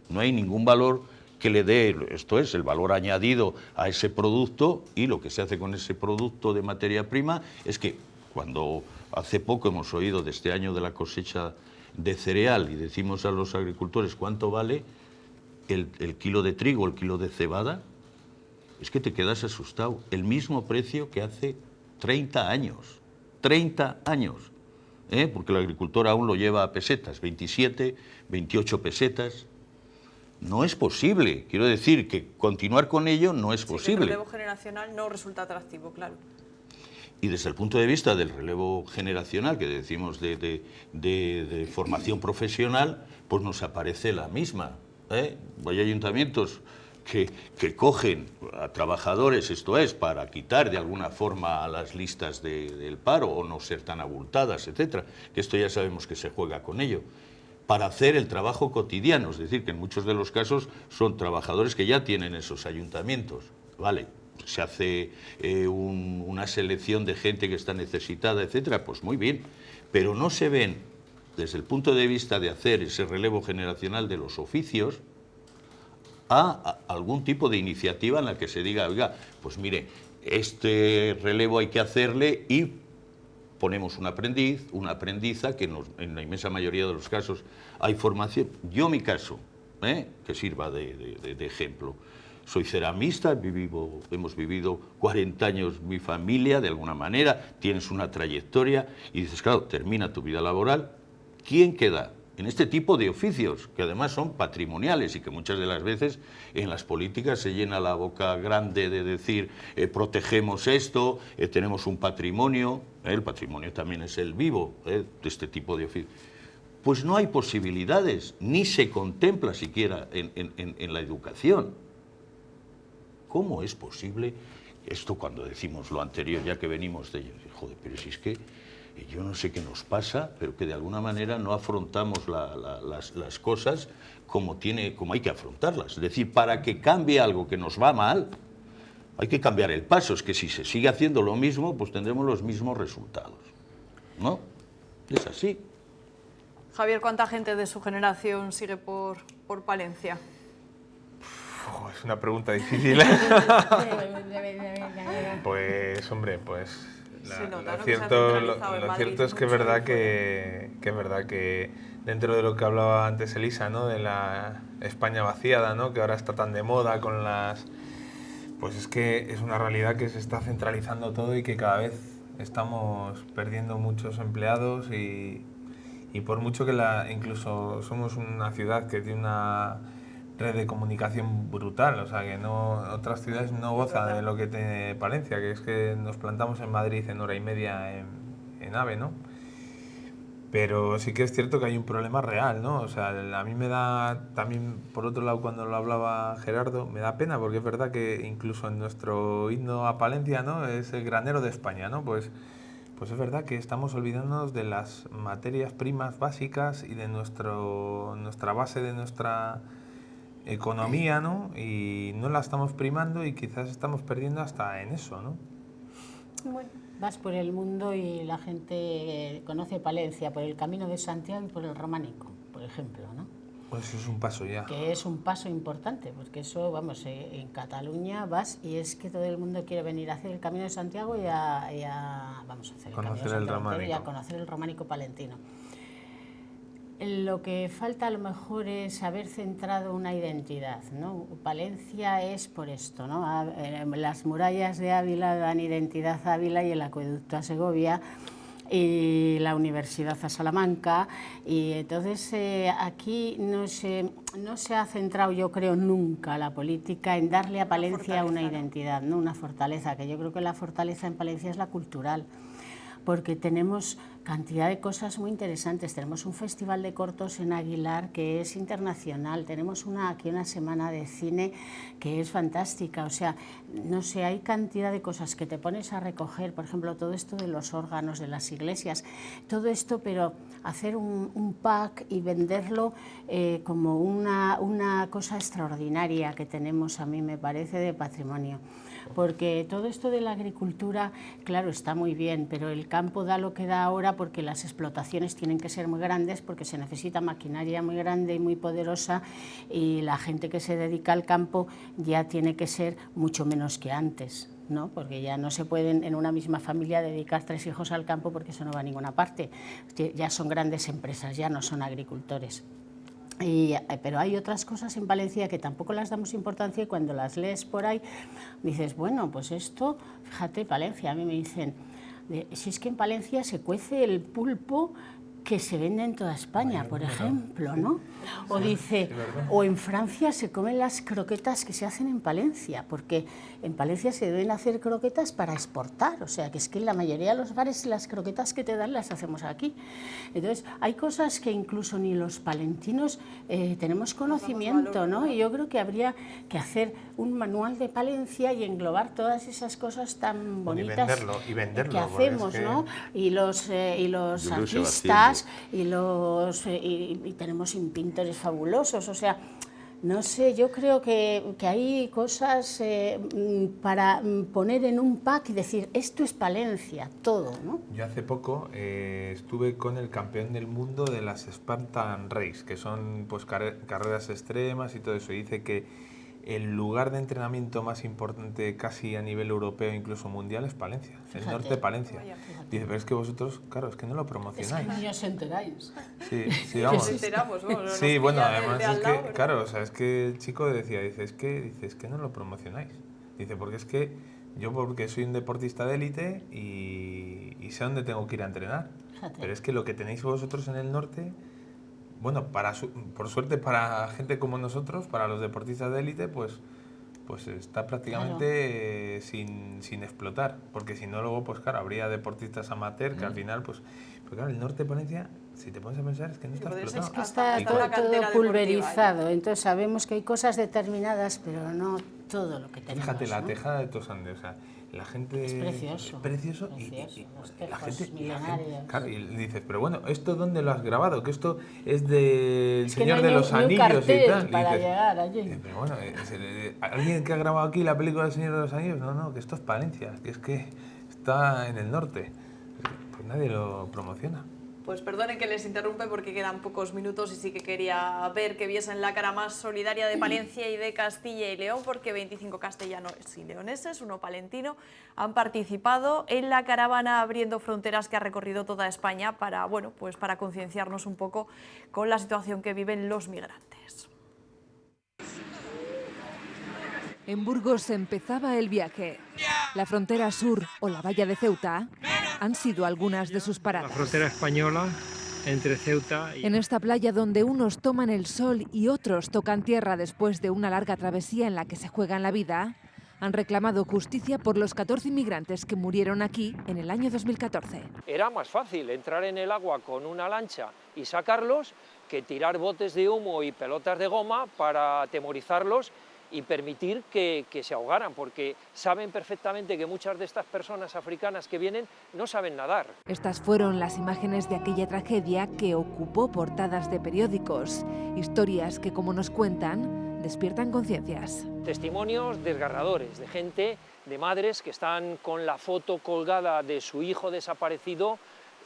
No hay ningún valor que le dé, esto es, el valor añadido a ese producto, y lo que se hace con ese producto de materia prima es que cuando hace poco hemos oído de este año de la cosecha de cereal y decimos a los agricultores cuánto vale el kilo de trigo, el kilo de cebada, es que te quedas asustado. El mismo precio que hace 30 años. 30 años. Porque el agricultor aún lo lleva a pesetas, 27, 28 pesetas. No es posible. Quiero decir que continuar con ello no es posible. El relevo generacional no resulta atractivo, claro. Y desde el punto de vista del relevo generacional, que decimos de formación profesional, pues nos aparece la misma. Hay ayuntamientos que cogen a trabajadores, esto es, para quitar de alguna forma a las listas del paro o no ser tan abultadas, etcétera, que esto ya sabemos que se juega con ello, para hacer el trabajo cotidiano, es decir, que en muchos de los casos son trabajadores que ya tienen esos ayuntamientos, ¿vale? Se hace una selección de gente que está necesitada, etcétera, pues muy bien, pero no se ven desde el punto de vista de hacer ese relevo generacional de los oficios a algún tipo de iniciativa en la que se diga, oiga, pues mire, este relevo hay que hacerle y ponemos un aprendiz, una aprendiza, que en la inmensa mayoría de los casos hay formación. Yo mi caso, que sirva de ejemplo. Soy ceramista, hemos vivido 40 años mi familia, de alguna manera, tienes una trayectoria y dices, claro, termina tu vida laboral, ¿quién queda en este tipo de oficios, que además son patrimoniales y que muchas de las veces en las políticas se llena la boca grande de decir protegemos esto, tenemos un patrimonio, el patrimonio también es el vivo de este tipo de oficios? Pues no hay posibilidades, ni se contempla siquiera en la educación. ¿Cómo es posible esto cuando decimos lo anterior, ya que venimos de ello? Joder, pero si es que yo no sé qué nos pasa, pero que de alguna manera no afrontamos las cosas como hay que afrontarlas. Es decir, para que cambie algo que nos va mal, hay que cambiar el paso. Es que si se sigue haciendo lo mismo, pues tendremos los mismos resultados, ¿no? Es así. Javier, ¿cuánta gente de su generación sigue por Palencia? Es una pregunta difícil. Pues, hombre, pues lo cierto es que es verdad que dentro de lo que hablaba antes Elisa, ¿no? De la España vaciada, ¿no? Que ahora está tan de moda con las... Pues es que es una realidad que se está centralizando todo y que cada vez estamos perdiendo muchos empleados y por mucho que incluso somos una ciudad que tiene una red de comunicación brutal, o sea que otras ciudades no gozan de lo que tiene Palencia, que es que nos plantamos en Madrid en hora y media en AVE, ¿no? Pero sí que es cierto que hay un problema real, ¿no? O sea, a mí me da también, por otro lado, cuando lo hablaba Gerardo, me da pena, porque es verdad que incluso en nuestro himno a Palencia, ¿no? Es el granero de España, ¿no? Pues es verdad que estamos olvidándonos de las materias primas básicas y de nuestra base de nuestra economía, ¿no? Y no la estamos primando y quizás estamos perdiendo hasta en eso, ¿no? Bueno, vas por el mundo y la gente conoce Palencia por el Camino de Santiago y por el Románico, por ejemplo, ¿no? Pues eso es un paso ya. Que es un paso importante, porque eso, vamos, en Cataluña vas y es que todo el mundo quiere venir a hacer el Camino de Santiago y a vamos a hacer el Camino de Santiago y a conocer el Románico palentino. Lo que falta a lo mejor es haber centrado una identidad, ¿no? Palencia es por esto, ¿no? Las murallas de Ávila dan identidad a Ávila y el acueducto a Segovia y la universidad a Salamanca, y entonces aquí no se ha centrado, yo creo, nunca la política en darle a Palencia una identidad, ¿no? Una fortaleza, que yo creo que la fortaleza en Palencia es la cultural, porque tenemos cantidad de cosas muy interesantes. Tenemos un festival de cortos en Aguilar que es internacional, tenemos aquí una semana de cine que es fantástica, o sea, no sé, hay cantidad de cosas que te pones a recoger, por ejemplo, todo esto de los órganos de las iglesias, todo esto, pero hacer un pack y venderlo como una cosa extraordinaria que tenemos, a mí me parece, de patrimonio. Porque todo esto de la agricultura, claro, está muy bien, pero el campo da lo que da ahora porque las explotaciones tienen que ser muy grandes, porque se necesita maquinaria muy grande y muy poderosa, y la gente que se dedica al campo ya tiene que ser mucho menos que antes, ¿no? Porque ya no se pueden en una misma familia dedicar 3 hijos al campo porque eso no va a ninguna parte. Ya son grandes empresas, ya no son agricultores. Pero hay otras cosas en Palencia que tampoco las damos importancia y cuando las lees por ahí dices, bueno, pues esto, fíjate, Palencia, a mí me dicen, si es que en Palencia se cuece el pulpo que se vende en toda España, por ejemplo, ¿no? O dice, o en Francia se comen las croquetas que se hacen en Palencia, porque en Palencia se deben hacer croquetas para exportar, o sea, que es que en la mayoría de los bares las croquetas que te dan las hacemos aquí. Entonces, hay cosas que incluso ni los palentinos tenemos conocimiento, ¿no? Y yo creo que habría que hacer un manual de Palencia y englobar todas esas cosas tan bonitas y venderlo, que hacemos, ¿no? Y los artistas y tenemos pintores fabulosos, o sea, no sé, yo creo que hay cosas para poner en un pack y decir, esto es Palencia, todo, ¿no? Yo hace poco estuve con el campeón del mundo de las Spartan Race, que son pues carreras extremas y todo eso, y dice que el lugar de entrenamiento más importante casi a nivel europeo, incluso mundial, es Palencia, el norte de Palencia. Dice, pero es que vosotros, claro, es que no lo promocionáis. Es que ni os enteráis. Sí, vamos. Nos enteramos, bueno, sí, bueno, además es que, lado, claro, o sea, es que el chico decía, dice, es que no lo promocionáis. Dice, porque es que yo porque soy un deportista de élite y sé dónde tengo que ir a entrenar. Fíjate. Pero es que lo que tenéis vosotros en el norte, bueno, por suerte para gente como nosotros, para los deportistas de élite, pues está prácticamente sin explotar. Porque si no, luego, pues claro, habría deportistas amateur que al final, pues... Pero claro, el norte de Palencia, si te pones a pensar, es que no está explotado. Es que está todo pulverizado, entonces sabemos que hay cosas determinadas, pero no todo lo que tenemos. Fíjate, la tejada de Tosande, o sea, la gente... Es precioso. Es precioso y la gente... Claro, y le dices, pero bueno, ¿esto dónde lo has grabado? Que esto es del Señor de los Anillos y tal. Para llegar allí. Pero bueno, ¿alguien que ha grabado aquí la película del Señor de los Anillos? No, que esto es Palencia, que es que está en el norte. Pues nadie lo promociona. Pues perdonen que les interrumpe porque quedan pocos minutos y sí que quería ver que viesen la cara más solidaria de Palencia y de Castilla y León, porque 25 castellanos y leoneses, uno palentino, han participado en la caravana Abriendo Fronteras que ha recorrido toda España para, bueno, pues para concienciarnos un poco con la situación que viven los migrantes. En Burgos empezaba el viaje. La frontera sur o la valla de Ceuta han sido algunas de sus paradas. La frontera española entre Ceuta y... En esta playa donde unos toman el sol y otros tocan tierra después de una larga travesía en la que se juegan la vida, han reclamado justicia por los 14 inmigrantes que murieron aquí en el año 2014. Era más fácil entrar en el agua con una lancha y sacarlos que tirar botes de humo y pelotas de goma para atemorizarlos y permitir que se ahogaran, porque saben perfectamente que muchas de estas personas africanas que vienen no saben nadar. Estas fueron las imágenes de aquella tragedia que ocupó portadas de periódicos, historias que, como nos cuentan, despiertan conciencias. Testimonios desgarradores de gente, de madres que están con la foto colgada de su hijo desaparecido,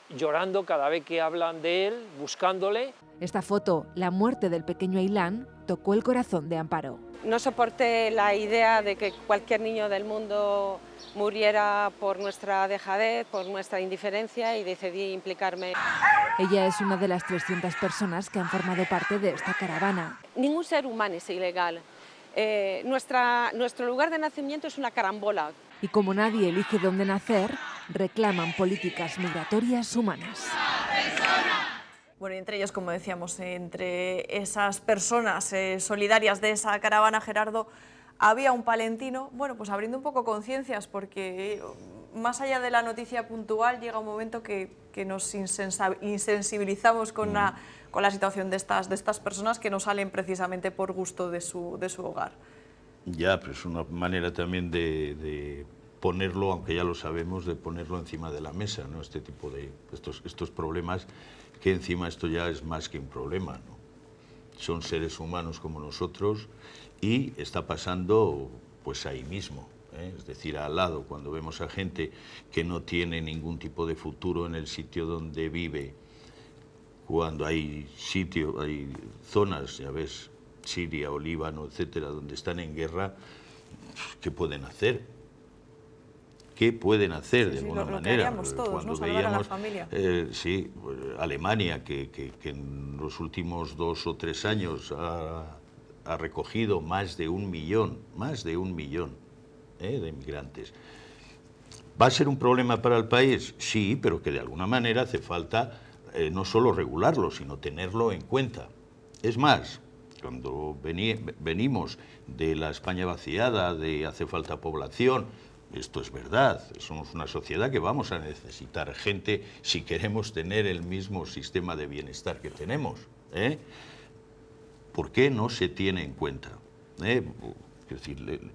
llorando cada vez que hablan de él, buscándole. Esta foto, la muerte del pequeño Ailán, tocó el corazón de Amparo. No soporté la idea de que cualquier niño del mundo muriera por nuestra dejadez, por nuestra indiferencia, y decidí implicarme. Ella es una de las 300 personas que han formado parte de esta caravana. Ningún ser humano es ilegal. Nuestro lugar de nacimiento es una carambola. Y como nadie elige dónde nacer, reclaman políticas migratorias humanas. Bueno, y entre ellos, como decíamos, entre esas personas solidarias de esa caravana, Gerardo, había un palentino, bueno, pues abriendo un poco conciencias, porque más allá de la noticia puntual llega un momento que nos insensibilizamos con la situación de estas personas que no salen precisamente por gusto de su hogar. Ya, pero es una manera también de ponerlo, aunque ya lo sabemos, de ponerlo encima de la mesa, ¿no? Este tipo de estos problemas, que encima esto ya es más que un problema, ¿no? Son seres humanos como nosotros y está pasando pues ahí mismo, ¿eh? Es decir, al lado, cuando vemos a gente que no tiene ningún tipo de futuro en el sitio donde vive, cuando hay zonas, ya ves, Siria o Líbano, etcétera, donde están en guerra, ¿qué pueden hacer? ¿Qué pueden hacer de alguna manera? Todos, cuando ¿no? Veíamos, a la familia. Alemania, que en los últimos 2 o 3 años ha recogido más de 1 millón de inmigrantes. ¿Va a ser un problema para el país? Sí, pero que de alguna manera hace falta no solo regularlo, sino tenerlo en cuenta. Es más, cuando venimos de la España vaciada, de hace falta población, esto es verdad, somos una sociedad que vamos a necesitar gente si queremos tener el mismo sistema de bienestar que tenemos, ¿eh? ¿Por qué no se tiene en cuenta? Es decir,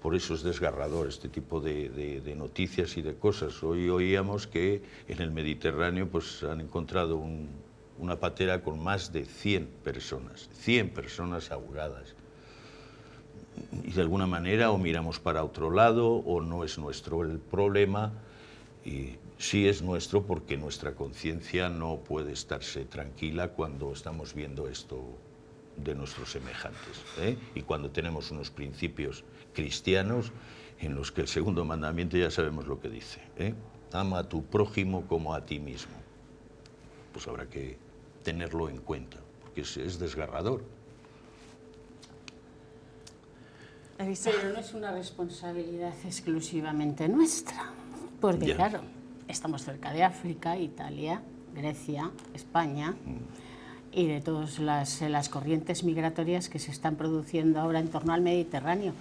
por eso es desgarrador este tipo de noticias y de cosas. Hoy oíamos que en el Mediterráneo pues, han encontrado una patera con más de 100 personas ahogadas. Y de alguna manera o miramos para otro lado o no es nuestro el problema, y sí es nuestro porque nuestra conciencia no puede estarse tranquila cuando estamos viendo esto de nuestros semejantes, ¿eh? Y cuando tenemos unos principios cristianos en los que el segundo mandamiento ya sabemos lo que dice, ¿eh? Ama a tu prójimo como a ti mismo. Pues habrá que tenerlo en cuenta, porque es desgarrador. Pero no es una responsabilidad exclusivamente nuestra, porque Ya. claro, estamos cerca de África, Italia, Grecia, España, y de todas las corrientes migratorias que se están produciendo ahora en torno al Mediterráneo.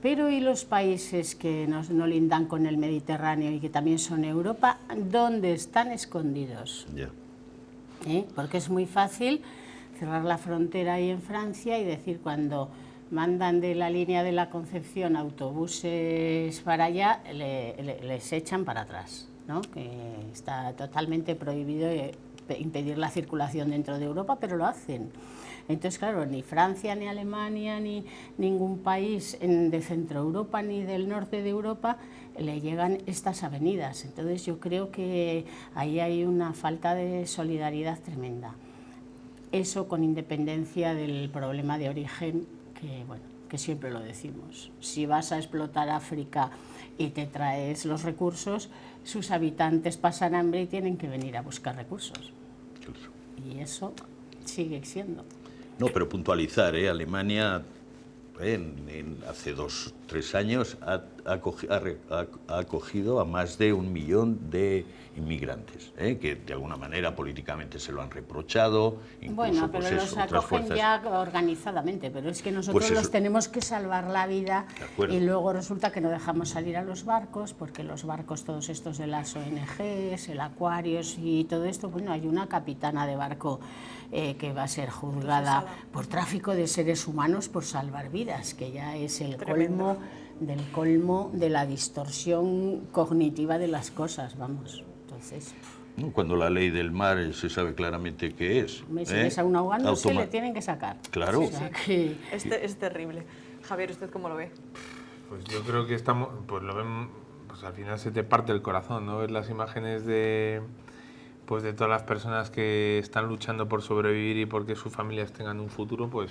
Pero ¿y los países que no lindan con el Mediterráneo y que también son Europa, dónde están escondidos? Ya. Porque es muy fácil cerrar la frontera ahí en Francia y decir cuando mandan de la línea de la Concepción autobuses para allá, les echan para atrás, ¿no? Que está totalmente prohibido impedir la circulación dentro de Europa, pero lo hacen. Entonces, claro, ni Francia, ni Alemania, ni ningún país de Centro Europa ni del norte de Europa le llegan estas avenidas. Entonces, yo creo que ahí hay una falta de solidaridad tremenda. Eso con independencia del problema de origen, que, bueno, que siempre lo decimos. Si vas a explotar África y te traes los recursos, sus habitantes pasan hambre y tienen que venir a buscar recursos. Y eso sigue siendo. No, pero puntualizar, Alemania hace 2 o 3 años ha acogido a más de 1 millón de inmigrantes, que de alguna manera políticamente se lo han reprochado. Incluso, bueno, pero pues los acogen ya organizadamente, pero es que nosotros pues los tenemos que salvar la vida y luego resulta que no dejamos salir a los barcos, porque los barcos todos estos de las ONGs, el Aquarius y todo esto, bueno, hay una capitana de barco que va a ser juzgada por tráfico de seres humanos por salvar vidas, que ya es el colmo de la distorsión cognitiva de las cosas, vamos. Entonces, cuando la ley del mar se sabe claramente qué es. Si ves a un ahogándose, le tienen que sacar. Claro. O sea que... Es terrible. Javier, ¿usted cómo lo ve? Pues yo creo que estamos, pues lo ven, pues al final se te parte el corazón, ¿no? Ver las imágenes de todas las personas que están luchando por sobrevivir y porque sus familias tengan un futuro, pues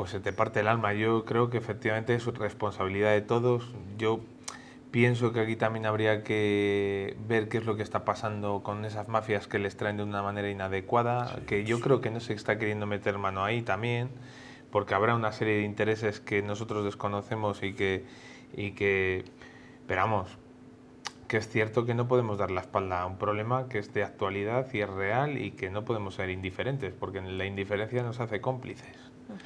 se te parte el alma. Yo creo que efectivamente es responsabilidad de todos. Yo pienso que aquí también habría que ver qué es lo que está pasando con esas mafias que les traen de una manera inadecuada, que yo creo que no se está queriendo meter mano ahí también, porque habrá una serie de intereses que nosotros desconocemos y que esperamos. Que es cierto que no podemos dar la espalda a un problema que es de actualidad y es real y que no podemos ser indiferentes, porque la indiferencia nos hace cómplices.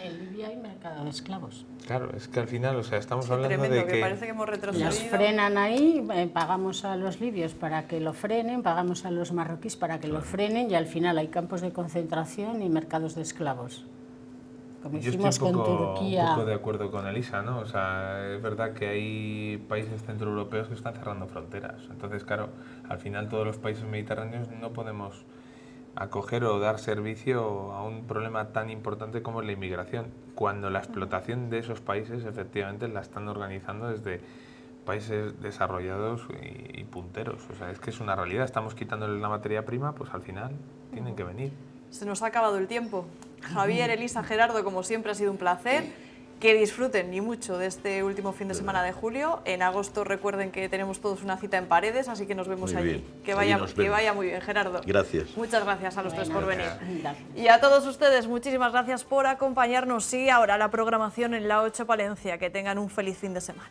En Libia hay mercado de esclavos. Claro, es que al final, o sea, estamos hablando tremendo, de que parece que hemos retrocedido. Los frenan ahí, pagamos a los libios para que lo frenen, pagamos a los marroquíes para que lo frenen y al final hay campos de concentración y mercados de esclavos. Como hicimos con Turquía. Un poco de acuerdo con Elisa, ¿no? O sea, es verdad que hay países centroeuropeos que están cerrando fronteras. Entonces, claro, al final todos los países mediterráneos no podemos acoger o dar servicio a un problema tan importante como la inmigración, cuando la explotación de esos países efectivamente la están organizando desde países desarrollados y punteros. O sea, es que es una realidad. Estamos quitándoles la materia prima, pues al final tienen que venir. Se nos ha acabado el tiempo. Javier, Elisa, Gerardo, como siempre ha sido un placer. Que disfruten y mucho de este último fin de semana de julio. En agosto recuerden que tenemos todos una cita en Paredes, así que nos vemos muy allí. Bien. Que vaya muy bien, Gerardo. Gracias. Muchas gracias a los tres por venir. Gracias. Y a todos ustedes, muchísimas gracias por acompañarnos. Sigue ahora la programación en La 8 Palencia. Que tengan un feliz fin de semana.